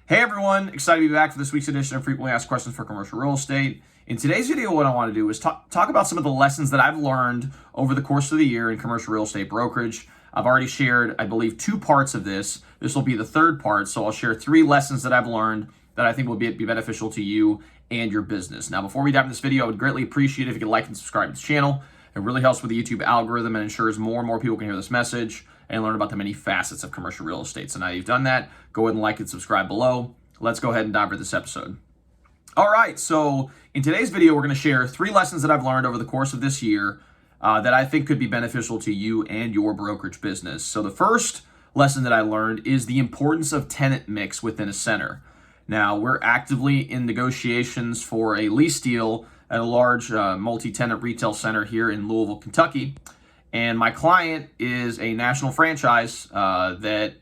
Hey everyone, excited to be back for this week's edition of Frequently Asked Questions for Commercial Real Estate. In today's video, what I want to do is talk about some of the lessons that I've learned over the course of the year in commercial real estate brokerage. I've already shared, I believe, 2 parts of this. This will be the 3rd part, so I'll share 3 lessons that I've learned that I think will be beneficial to you and your business. Now, before we dive into this video, I would greatly appreciate it if you could like and subscribe to this channel. It really helps with the YouTube algorithm and ensures more and more people can hear this message and learn about the many facets of commercial real estate. So now you've done that, go ahead and like and subscribe below. Let's go ahead and dive into this episode. All right, so in today's video, we're going to share 3 lessons that I've learned over the course of this year that I think could be beneficial to you and your brokerage business. So the first lesson that I learned is the importance of tenant mix within a center. Now, we're actively in negotiations for a lease deal at a large multi-tenant retail center here in Louisville, Kentucky. And my client is a national franchise that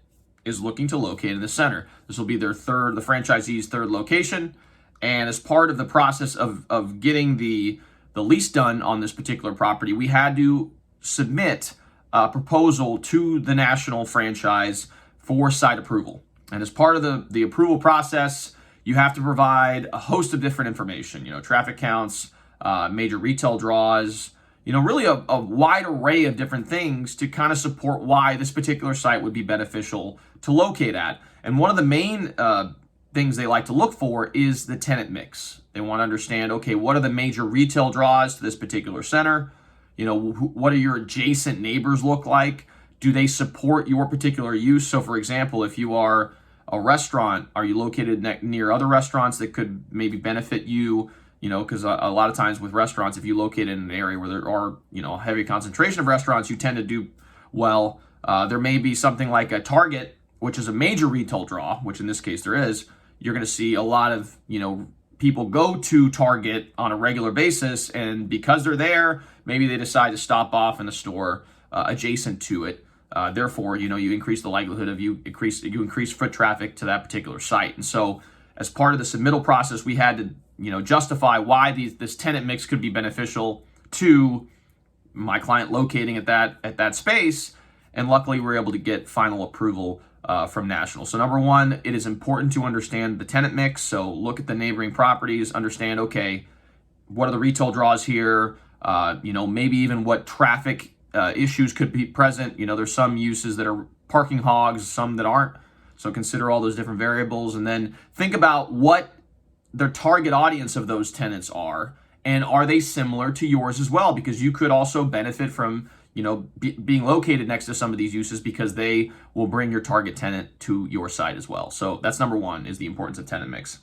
is looking to locate in the center. This will be the franchisee's 3rd location. And as part of the process of getting the lease done on this particular property, we had to submit a proposal to the national franchise for site approval. And as part of the approval process, you have to provide a host of different information, traffic counts, major retail draws, really a wide array of different things to kind of support why this particular site would be beneficial to locate at. And one of the main things they like to look for is the tenant mix. They want to understand, okay, what are the major retail draws to this particular center? What do your adjacent neighbors look like? Do they support your particular use? So for example, if you are a restaurant, are you located near other restaurants that could maybe benefit you? Because a lot of times with restaurants, if you locate in an area where there are, a heavy concentration of restaurants, you tend to do well. There may be something like a Target, which is a major retail draw, which in this case there is. You're going to see a lot of, people go to Target on a regular basis, and because they're there, maybe they decide to stop off in a store adjacent to it. Therefore, you increase the likelihood of you increase foot traffic to that particular site. And so as part of the submittal process, we had to, justify why this tenant mix could be beneficial to my client locating at that space. And luckily, we were able to get final approval from National. So number 1, it is important to understand the tenant mix. So look at the neighboring properties, understand, okay, what are the retail draws here? Maybe even what traffic issues could be present. There's some uses that are parking hogs, some that aren't. So consider all those different variables, and then think about what the target audience of those tenants are, and are they similar to yours as well? Because you could also benefit from being located next to some of these uses, because they will bring your target tenant to your site as well. So that's number 1, is the importance of tenant mix.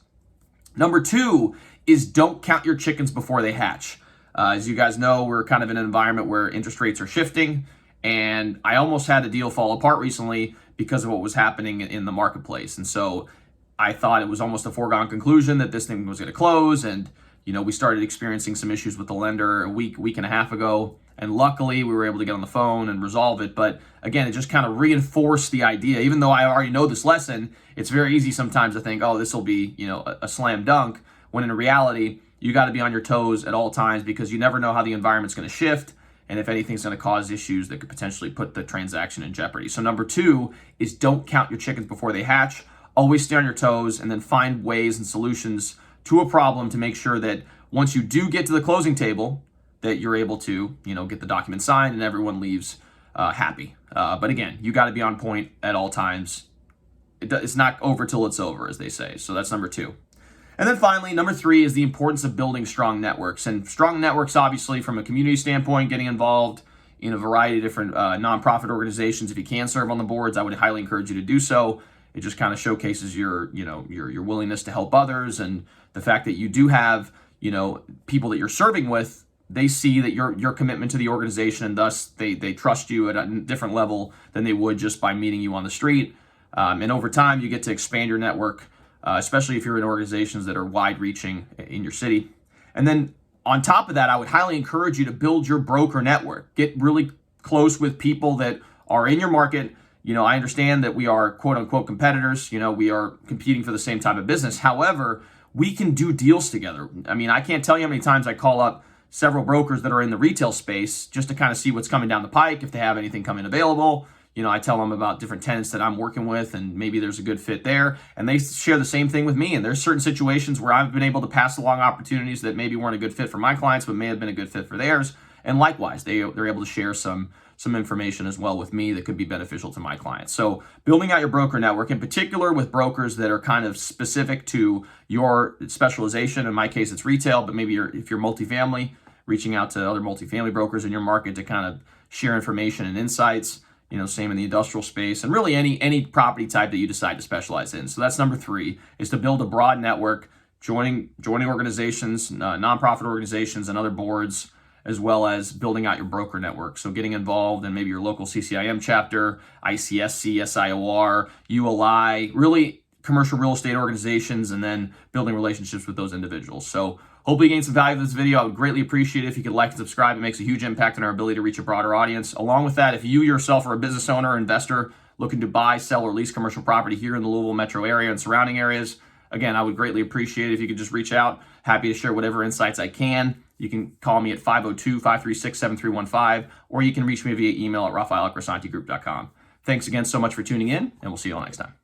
Number 2 is don't count your chickens before they hatch. As you guys know, we're kind of in an environment where interest rates are shifting, and I almost had a deal fall apart recently because of what was happening in the marketplace. And so I thought it was almost a foregone conclusion that this thing was going to close, and we started experiencing some issues with the lender a week and a half ago. And luckily, we were able to get on the phone and resolve it. But again, it just kind of reinforced the idea. Even though I already know this lesson, it's very easy sometimes to think, oh, this will be, a slam dunk. When in reality, you got to be on your toes at all times, because you never know how the environment's going to shift, and if anything's going to cause issues that could potentially put the transaction in jeopardy. So number 2 is don't count your chickens before they hatch. Always stay on your toes, and then find ways and solutions to a problem to make sure that once you do get to the closing table, that you're able to, get the document signed and everyone leaves happy. But again, you got to be on point at all times. It's not over till it's over, as they say. So that's number 2. And then finally, number 3 is the importance of building strong networks. And strong networks, obviously, from a community standpoint, getting involved in a variety of different nonprofit organizations. If you can serve on the boards, I would highly encourage you to do so. It just kind of showcases your willingness to help others, and the fact that you do have, people that you're serving with. They see that your commitment to the organization, and thus they trust you at a different level than they would just by meeting you on the street. And over time, you get to expand your network, especially if you're in organizations that are wide-reaching in your city. And then on top of that, I would highly encourage you to build your broker network. Get really close with people that are in your market. I understand that we are quote-unquote competitors. We are competing for the same type of business. However, we can do deals together. I mean, I can't tell you how many times I call up several brokers that are in the retail space just to kind of see what's coming down the pike, if they have anything coming available. I tell them about different tenants that I'm working with, and maybe there's a good fit there. And they share the same thing with me. And there's certain situations where I've been able to pass along opportunities that maybe weren't a good fit for my clients, but may have been a good fit for theirs. And likewise, they're able to share some information as well with me that could be beneficial to my clients. So building out your broker network, in particular with brokers that are kind of specific to your specialization. In my case, it's retail, but maybe if you're multifamily, reaching out to other multifamily brokers in your market to kind of share information and insights. Same in the industrial space, and really any property type that you decide to specialize in. So that's number 3, is to build a broad network, joining organizations, nonprofit organizations and other boards, as well as building out your broker network. So getting involved in maybe your local CCIM chapter, ICSC, SIOR, ULI, really commercial real estate organizations, and then building relationships with those individuals. So hopefully you gained some value from this video. I would greatly appreciate it if you could like and subscribe. It makes a huge impact on our ability to reach a broader audience. Along with that, if you yourself are a business owner or investor looking to buy, sell, or lease commercial property here in the Louisville metro area and surrounding areas, again, I would greatly appreciate it if you could just reach out. Happy to share whatever insights I can. You can call me at 502-536-7315, or you can reach me via email at raphael@crescentigroup.com. Thanks again so much for tuning in, and we'll see you all next time.